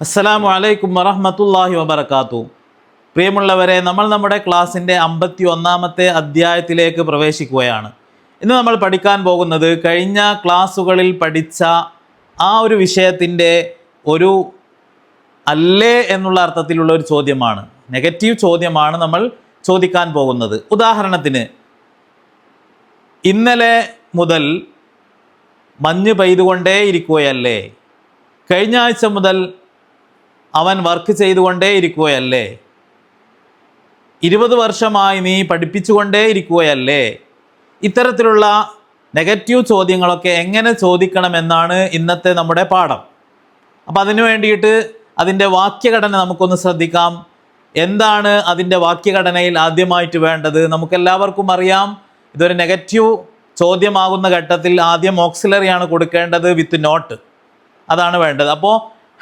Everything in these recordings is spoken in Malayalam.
അസ്സലാമു അലൈക്കും വറഹ്മത്തുള്ളാഹി വബറകാതുഹു. പ്രിയമുള്ളവരെ, നമ്മൾ നമ്മുടെ ക്ലാസ്സിൻ്റെ 51-ാമത്തെ അധ്യായത്തിലേക്ക് പ്രവേശിക്കുകയാണ്. ഇന്ന് നമ്മൾ പഠിക്കാൻ പോകുന്നത് കഴിഞ്ഞ ക്ലാസ്സുകളിൽ പഠിച്ച ആ ഒരു വിഷയത്തിൻ്റെ ഒരു അല്ലേ എന്നുള്ള അർത്ഥത്തിലുള്ള ഒരു ചോദ്യമാണ്. നെഗറ്റീവ് ചോദ്യമാണ് നമ്മൾ ചോദിക്കാൻ പോകുന്നത്. ഉദാഹരണത്തിന്, ഇന്നലെ മുതൽ മഞ്ഞ് പെയ്തുകൊണ്ടേ ഇരിക്കുകയല്ലേ? കഴിഞ്ഞ ആഴ്ച മുതൽ അവൻ വർക്ക് ചെയ്തുകൊണ്ടേ ഇരിക്കുകയല്ലേ? 20 വർഷമായി നീ പഠിപ്പിച്ചുകൊണ്ടേ ഇരിക്കുകയല്ലേ? ഇത്തരത്തിലുള്ള നെഗറ്റീവ് ചോദ്യങ്ങളൊക്കെ എങ്ങനെ ചോദിക്കണമെന്നാണ് ഇന്നത്തെ നമ്മുടെ പാഠം. അപ്പം അതിനു വേണ്ടിയിട്ട് അതിൻ്റെ വാക്യഘടന നമുക്കൊന്ന് ശ്രദ്ധിക്കാം. എന്താണ് അതിൻ്റെ വാക്യഘടനയിൽ ആദ്യമായിട്ട് വേണ്ടത്? നമുക്കെല്ലാവർക്കും അറിയാം, ഇതൊരു നെഗറ്റീവ് ചോദ്യമാകുന്ന ഘട്ടത്തിൽ ആദ്യം ഓക്സിലറിയാണ് കൊടുക്കേണ്ടത് വിത്ത് നോട്ട്. അതാണ് വേണ്ടത്. അപ്പോൾ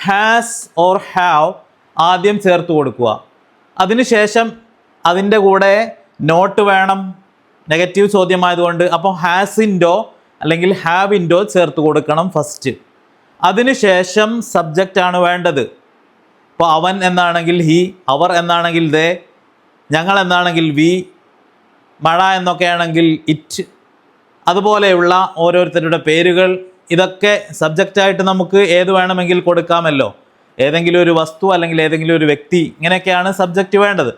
ഹാസ് ഓർ ഹാവ് ആദ്യം ചേർത്ത് കൊടുക്കുക. അതിനുശേഷം അതിൻ്റെ കൂടെ നോട്ട് വേണം, നെഗറ്റീവ് ചോദ്യമായതുകൊണ്ട്. അപ്പോൾ ഹാസിൻ്റോ അല്ലെങ്കിൽ ഹാവിൻ്റോ ചേർത്ത് കൊടുക്കണം ഫസ്റ്റ്. അതിനുശേഷം സബ്ജക്റ്റാണ് വേണ്ടത്. ഇപ്പോൾ അവൻ എന്നാണെങ്കിൽ ഹി, അവർ എന്നാണെങ്കിൽ ദേ, ഞങ്ങൾ എന്നാണെങ്കിൽ വി, മഴ എന്നൊക്കെയാണെങ്കിൽ ഇറ്റ്, അതുപോലെയുള്ള ഓരോരുത്തരുടെ പേരുകൾ, ഇതൊക്കെ സബ്ജക്റ്റായിട്ട് നമുക്ക് ഏത് വേണമെങ്കിൽ കൊടുക്കാമല്ലോ. ഏതെങ്കിലും ഒരു വസ്തു അല്ലെങ്കിൽ ഏതെങ്കിലും ഒരു വ്യക്തി, ഇങ്ങനെയൊക്കെയാണ് സബ്ജക്റ്റ് വേണ്ടത്.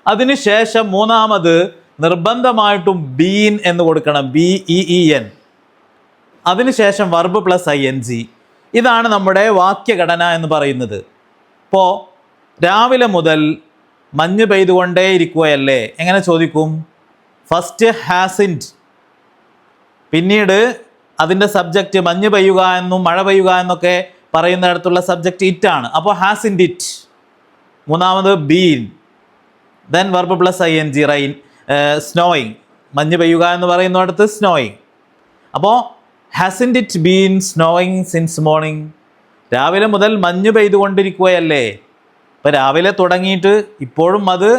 അതിനുശേഷം മൂന്നാമത് നിർബന്ധമായിട്ടും ബീൻ എന്ന് കൊടുക്കണം, BEEN. അതിനുശേഷം വർബ് പ്ലസ് ING. ഇതാണ് നമ്മുടെ വാക്യഘടന എന്ന് പറയുന്നത്. ഇപ്പോൾ രാവിലെ മുതൽ മഞ്ഞ് പെയ്തുകൊണ്ടേ ഇരിക്കുകയല്ലേ, എങ്ങനെ ചോദിക്കും? ഫസ്റ്റ് ഹാസിൻറ്റ്, പിന്നീട് അതിൻ്റെ സബ്ജക്റ്റ് മഞ്ഞ് പെയ്യുക എന്നും മഴ പെയ്യുക എന്നൊക്കെ പറയുന്നിടത്തുള്ള സബ്ജക്റ്റ് ഇറ്റാണ്. അപ്പോൾ ഹാസിൻറ്റ് ഇറ്റ്. മൂന്നാമത് been, then verb plus ING, rain, snowing. മഞ്ഞ് പെയ്യുക എന്ന് പറയുന്നിടത്ത് സ്നോയിങ്. അപ്പോൾ hasn't it been snowing since morning? രാവിലെ മുതൽ മഞ്ഞ് പെയ്തുകൊണ്ടിരിക്കുകയല്ലേ? ഇപ്പോൾ രാവിലെ തുടങ്ങിയിട്ട് ഇപ്പോഴും അത്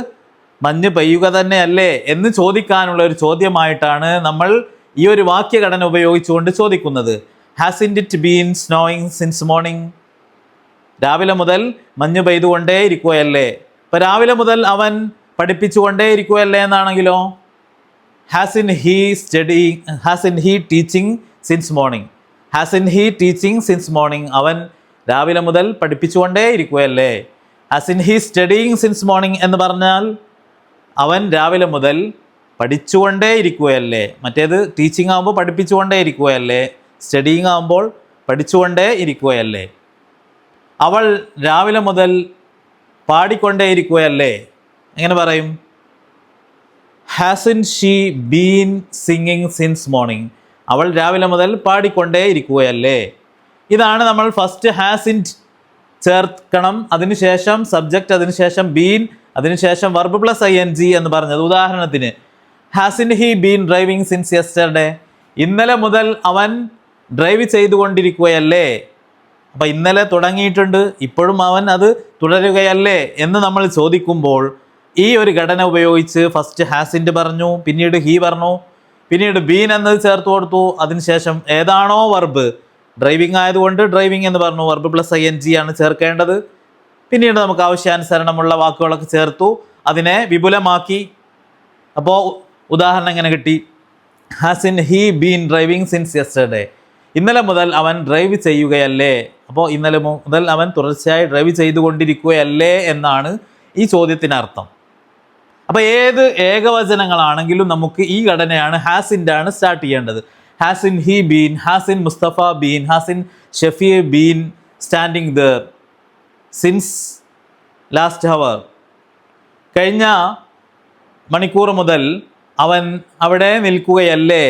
മഞ്ഞ് പെയ്യുക തന്നെയല്ലേ എന്ന് ചോദിക്കാനുള്ള ഒരു ചോദ്യമായിട്ടാണ് നമ്മൾ ഈ ഒരു വാക്യഘടന ഉപയോഗിച്ചുകൊണ്ട് ചോദിക്കുന്നത്. Hasn't it been snowing since morning? രാവിലെ മുതൽ മഞ്ഞ് പെയ്തുകൊണ്ടേ ഇരിക്കുകയല്ലേ? ഇപ്പോൾ രാവിലെ മുതൽ അവൻ പഠിപ്പിച്ചുകൊണ്ടേ ഇരിക്കുകയല്ലേ എന്നാണെങ്കിലോ? Hasn't he teaching since morning? Hasn't he teaching since morning? അവൻ രാവിലെ മുതൽ പഠിപ്പിച്ചുകൊണ്ടേ ഇരിക്കുകയല്ലേ? Hasn't he studying since morning എന്ന് പറഞ്ഞാൽ അവൻ രാവിലെ മുതൽ പഠിച്ചുകൊണ്ടേ ഇരിക്കുകയല്ലേ? മറ്റേത് ടീച്ചിങ് ആകുമ്പോൾ പഠിപ്പിച്ചുകൊണ്ടേ ഇരിക്കുകയല്ലേ, സ്റ്റഡിയിങ് ആകുമ്പോൾ പഠിച്ചുകൊണ്ടേ ഇരിക്കുകയല്ലേ? അവൾ രാവിലെ മുതൽ പാടിക്കൊണ്ടേ ഇരിക്കുകയല്ലേ, എങ്ങനെ പറയും? Hasn't she been singing since morning? അവൾ രാവിലെ മുതൽ പാടിക്കൊണ്ടേ ഇരിക്കുകയല്ലേ? ഇതാണ് നമ്മൾ ഫസ്റ്റ് ഹാസിൻറ്റ് ചേർക്കണം, അതിനുശേഷം സബ്ജക്റ്റ്, അതിനുശേഷം ബീൻ, അതിനുശേഷം വർബ് പ്ലസ് ING എന്ന് പറഞ്ഞത്. ഉദാഹരണത്തിന്, hasn't he been driving since yesterday? ഇന്നലെ മുതൽ അവൻ ഡ്രൈവ് ചെയ്തുകൊണ്ടിരിക്കുകയല്ലേ? അപ്പം ഇന്നലെ തുടങ്ങിയിട്ടുണ്ട്, ഇപ്പോഴും അവൻ അത് തുടരുകയല്ലേ എന്ന് നമ്മൾ ചോദിക്കുമ്പോൾ ഈ ഒരു ഘടന ഉപയോഗിച്ച് ഫസ്റ്റ് ഹാസിൻറ്റ് പറഞ്ഞു, പിന്നീട് ഹി പറഞ്ഞു, പിന്നീട് ബീൻ എന്നത് ചേർത്ത് കൊടുത്തു. അതിനുശേഷം ഏതാണോ വർബ്, ഡ്രൈവിംഗ് ആയതുകൊണ്ട് ഡ്രൈവിംഗ് എന്ന് പറഞ്ഞു, വർബ് പ്ലസ് ING ആണ് ചേർക്കേണ്ടത്. പിന്നീട് നമുക്ക് ആവശ്യാനുസരണമുള്ള വാക്കുകളൊക്കെ ചേർത്തു, അതിനെ വിപുലമാക്കി. അപ്പോൾ ഉദാഹരണം എങ്ങനെ കിട്ടി? Hasn't he been driving since yesterday? ഇന്നലെ മുതൽ അവൻ ഡ്രൈവ് ചെയ്യുകയല്ലേ? അപ്പോൾ ഇന്നലെ മുതൽ അവൻ തുടർച്ചയായി ഡ്രൈവ് ചെയ്തുകൊണ്ടിരിക്കുകയല്ലേ എന്നാണ് ഈ ചോദ്യത്തിനർത്ഥം. അപ്പോൾ ഏത് ഏകവചനങ്ങളാണെങ്കിലും നമുക്ക് ഈ ഘടനയാണ്, ഹാസിൻ്റെ ആണ് സ്റ്റാർട്ട് ചെയ്യേണ്ടത്. Hasn't he been, hasn't Mustafa been, hasn't Shafi been standing there since last hour? കഴിഞ്ഞ മണിക്കൂർ മുതൽ അവൻ അവിടെ നിൽക്കുകയല്ലേ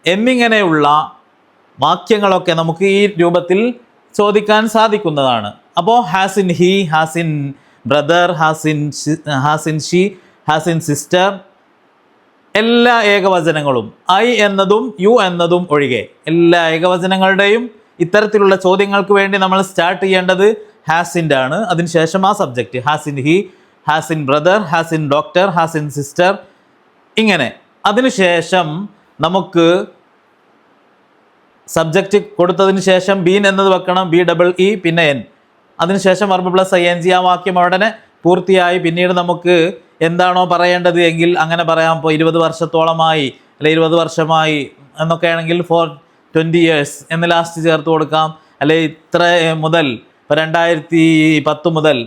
എന്നിങ്ങനെയുള്ള വാക്യങ്ങളൊക്കെ നമുക്ക് ഈ രൂപത്തിൽ ചോദിക്കാൻ സാധിക്കുന്നതാണ്. അപ്പോൾ ഹാസിൻ he, hasn't brother, ഹാസിൻ she, ഹാസിൻ sister, എല്ലാ ഏകവചനങ്ങളും ഐ എന്നതും യു എന്നതും ഒഴികെ എല്ലാ ഏകവചനങ്ങളുടെയും ഇത്തരത്തിലുള്ള ചോദ്യങ്ങൾക്ക് വേണ്ടി നമ്മൾ സ്റ്റാർട്ട് ചെയ്യേണ്ടത് ഹാസിൻ്റെ ആണ്. അതിനുശേഷം ആ subject, hasn't he, hasn't brother, hasn't doctor, hasn't sister, ഇങ്ങനെ. അതിനുശേഷം നമുക്ക് സബ്ജക്റ്റ് കൊടുത്തതിന് ശേഷം ബീൻ എന്നത് വെക്കണം, BEE പിന്നെ N. അതിനുശേഷം verb plus I N G, ആ വാക്യം അവിടെ പൂർത്തിയായി. പിന്നീട് നമുക്ക് എന്താണോ പറയേണ്ടത് എങ്കിൽ അങ്ങനെ പറയാം. ഇപ്പോൾ 20 വർഷത്തോളമായി അല്ലെ 20 വർഷമായി എന്നൊക്കെ ആണെങ്കിൽ ഫോർ 20 years എന്ന് ലാസ്റ്റ് ചേർത്ത് കൊടുക്കാം. അല്ലെ ഇത്ര മുതൽ, ഇപ്പോൾ 2010 മുതൽ,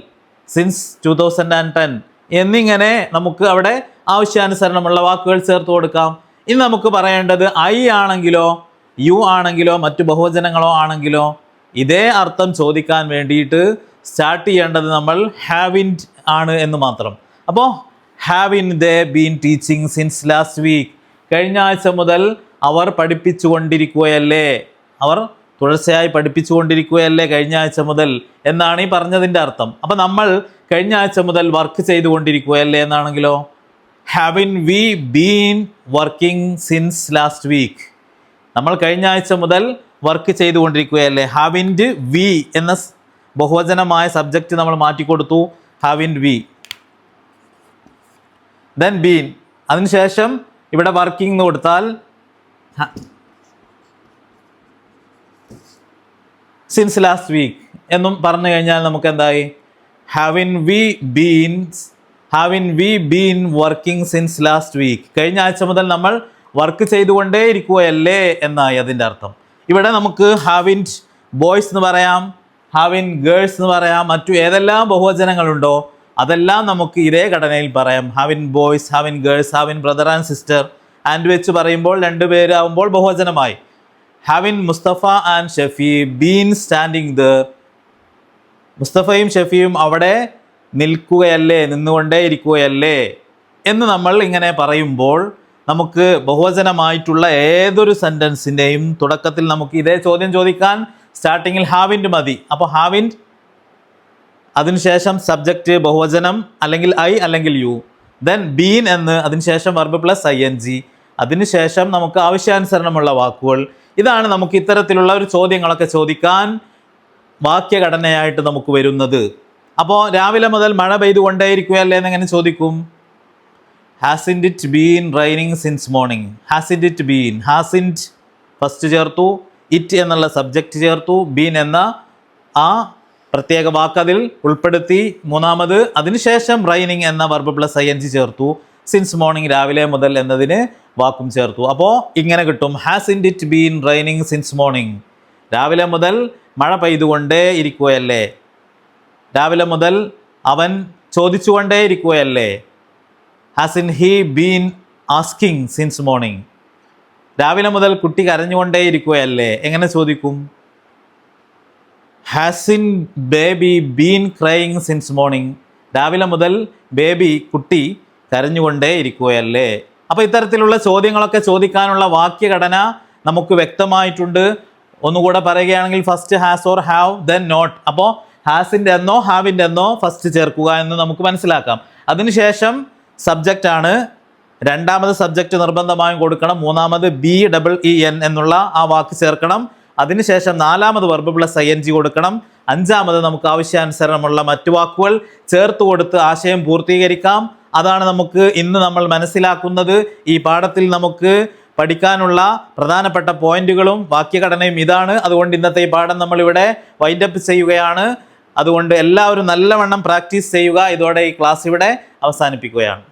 സിൻസ് 2010 എന്നിങ്ങനെ നമുക്ക് അവിടെ ആവശ്യാനുസരണമുള്ള വാക്കുകൾ ചേർത്ത് കൊടുക്കാം. ഇനി നമുക്ക് പറയേണ്ടത് ഐ ആണെങ്കിലോ യു ആണെങ്കിലോ മറ്റു ബഹുവചനങ്ങളോ ആണെങ്കിലോ ഇതേ അർത്ഥം ചോദിക്കാൻ വേണ്ടിയിട്ട് സ്റ്റാർട്ട് ചെയ്യേണ്ടത് നമ്മൾ ഹാവിൻറ്റ് ആണ് എന്ന് മാത്രം. അപ്പോൾ haven't they been teaching since last week, കഴിഞ്ഞ ആഴ്ച മുതൽ അവർ പഠിപ്പിച്ചുകൊണ്ടിരിക്കുകയല്ലേ, അവർ തുടർച്ചയായി പഠിപ്പിച്ചുകൊണ്ടിരിക്കുകയല്ലേ കഴിഞ്ഞ ആഴ്ച മുതൽ എന്നാണ് ഈ പറഞ്ഞതിൻ്റെ അർത്ഥം. അപ്പം നമ്മൾ കഴിഞ്ഞ ആഴ്ച മുതൽ വർക്ക് ചെയ്തുകൊണ്ടിരിക്കുകയല്ലേ എന്നാണെങ്കിലോ haven't we been working since last week, നമ്മൾ കഴിഞ്ഞ ആഴ്ച മുതൽ വർക്ക് ചെയ്തുകൊണ്ടിരിക്കുകയല്ലേ. ഹാവിൻറ്റ് വി എന്ന ബഹുവചനമായ സബ്ജക്റ്റ് നമ്മൾ മാറ്റിക്കൊടുത്തു, ഹാവിൻറ്റ് വി. ദെൻ ബീൻ, അതിനുശേഷം ഇവിടെ വർക്കിംഗ് എന്ന് കൊടുത്താൽ സിൻസ് ലാസ്റ്റ് വീക്ക് എന്നും പറഞ്ഞു കഴിഞ്ഞാൽ നമുക്ക് എന്തായി, haven't we been working since last week, കഴിഞ്ഞ ആഴ്ച മുതൽ നമ്മൾ വർക്ക് ചെയ്തുകൊണ്ടേ ഇരിക്കുകയല്ലേ എന്നായി അതിൻ്റെ അർത്ഥം. ഇവിടെ നമുക്ക് ഹാവിൻറ്റ് ബോയ്സ് എന്ന് പറയാം, ഹാവിൻ ഗേൾസ് എന്ന് പറയാം, മറ്റു ഏതെല്ലാം ബഹുവചനങ്ങളുണ്ടോ അതെല്ലാം നമുക്ക് ഇതേ ഘടനയിൽ പറയാം. Haven't boys, haven't girls, haven't brother and sister, and വെച്ച് പറയുമ്പോൾ 2 പേരാകുമ്പോൾ ബഹുവചനമായി. Haven't Mustafa and Shefi been standing there, മുസ്തഫയും ഷെഫിയും അവിടെ നിൽക്കുകയല്ലേ, നിന്നുകൊണ്ടേ ഇരിക്കുകയല്ലേ എന്ന് നമ്മൾ ഇങ്ങനെ പറയുമ്പോൾ നമുക്ക് ബഹുവചനമായിട്ടുള്ള ഏതൊരു സെൻറ്റൻസിൻ്റെയും തുടക്കത്തിൽ നമുക്ക് ഇതേ ചോദ്യം ചോദിക്കാൻ സ്റ്റാർട്ടിങ്ങിൽ ഹാവിൻറ്റ് മതി. അപ്പോൾ ഹാവിൻറ്റ്, അതിനുശേഷം സബ്ജക്റ്റ് ബഹുവചനം അല്ലെങ്കിൽ ഐ അല്ലെങ്കിൽ യു, ദെൻ ബീൻ എന്ന്, അതിനുശേഷം verb plus I N G, അതിനുശേഷം നമുക്ക് ആവശ്യാനുസരണമുള്ള വാക്കുകൾ. ഇതാണ് നമുക്ക് ഇത്തരത്തിലുള്ള ഒരു ചോദ്യങ്ങളൊക്കെ ചോദിക്കാൻ വാക്യഘടനയായിട്ട് നമുക്ക് വരുന്നത്. അപ്പോൾ രാവിലെ മുതൽ മഴ പെയ്തുകൊണ്ടേയിരിക്കുകയല്ലേ എന്നെങ്ങനെ ചോദിക്കും? Hasn't it been raining since morning. Hasn't it been, hasn't first ചേർത്തു, ഇറ്റ് എന്നുള്ള സബ്ജക്റ്റ് ചേർത്തു, ബീൻ എന്ന ആ പ്രത്യേക വാക്ക് അതിൽ ഉൾപ്പെടുത്തി, മൂന്നാമത് അതിനുശേഷം റൈനിങ് എന്ന verb plus I N G ചേർത്തു, സിൻസ് മോർണിംഗ് രാവിലെ മുതൽ എന്നതിന് വാക്കും ചേർത്തു. അപ്പോൾ ഇങ്ങനെ കിട്ടും, hasn't it been raining since morning, രാവിലെ മുതൽ മഴ പെയ്തുകൊണ്ടേ ഇരിക്കുകയല്ലേ, രാവിലെ മുതൽ അവൻ ചോദിച്ചുകൊണ്ടേ ഇരിക്കുകയല്ലേ. Hasn't he been asking since morning, രാവിലെ മുതൽ കുട്ടി കരഞ്ഞുകൊണ്ടേ ഇരിക്കുകയല്ലേ, എങ്ങനെ ചോദിക്കും? Hasn't baby been crying since morning, രാവിലെ മുതൽ കുട്ടി കരഞ്ഞുകൊണ്ടേ ഇരിക്കുകയല്ലേ. അപ്പോൾ ഇത്തരത്തിലുള്ള ചോദ്യങ്ങളൊക്കെ ചോദിക്കാനുള്ള വാക്യഘടന നമുക്ക് വ്യക്തമായിട്ടുണ്ട്. ഒന്നുകൂടെ പറയുകയാണെങ്കിൽ first has or have, then not. അപ്പോൾ ഹാസിൻ്റെ എന്നോ ഹാവിൻ്റെ എന്നോ ഫസ്റ്റ് ചേർക്കുക എന്ന് നമുക്ക് മനസ്സിലാക്കാം. അതിനുശേഷം സബ്ജക്റ്റ് ആണ്, രണ്ടാമത് സബ്ജക്റ്റ് നിർബന്ധമായും കൊടുക്കണം, മൂന്നാമത് BEEN എന്നുള്ള ആ വാക്ക് ചേർക്കണം, അതിനുശേഷം നാലാമത് verb plus I N G കൊടുക്കണം, അഞ്ചാമത് നമുക്ക് ആവശ്യാനുസരണമുള്ള മറ്റു വാക്കുകൾ ചേർത്ത് കൊടുത്ത് ആശയം പൂർത്തീകരിക്കാം. അതാണ് നമുക്ക് ഇന്ന് നമ്മൾ മനസ്സിലാക്കുന്നത്. ഈ പാഠത്തിൽ നമുക്ക് പഠിക്കാനുള്ള പ്രധാനപ്പെട്ട പോയിന്റുകളും വാക്യഘടനയും ഇതാണ്. അതുകൊണ്ട് ഇന്നത്തെ ഈ പാഠം നമ്മളിവിടെ വൈൻഡപ്പ് ചെയ്യുകയാണ്. അതുകൊണ്ട് എല്ലാവരും നല്ലവണ്ണം പ്രാക്ടീസ് ചെയ്യുക. ഇതോടെ ഈ ക്ലാസ് ഇവിടെ അവസാനിപ്പിക്കുകയാണ്.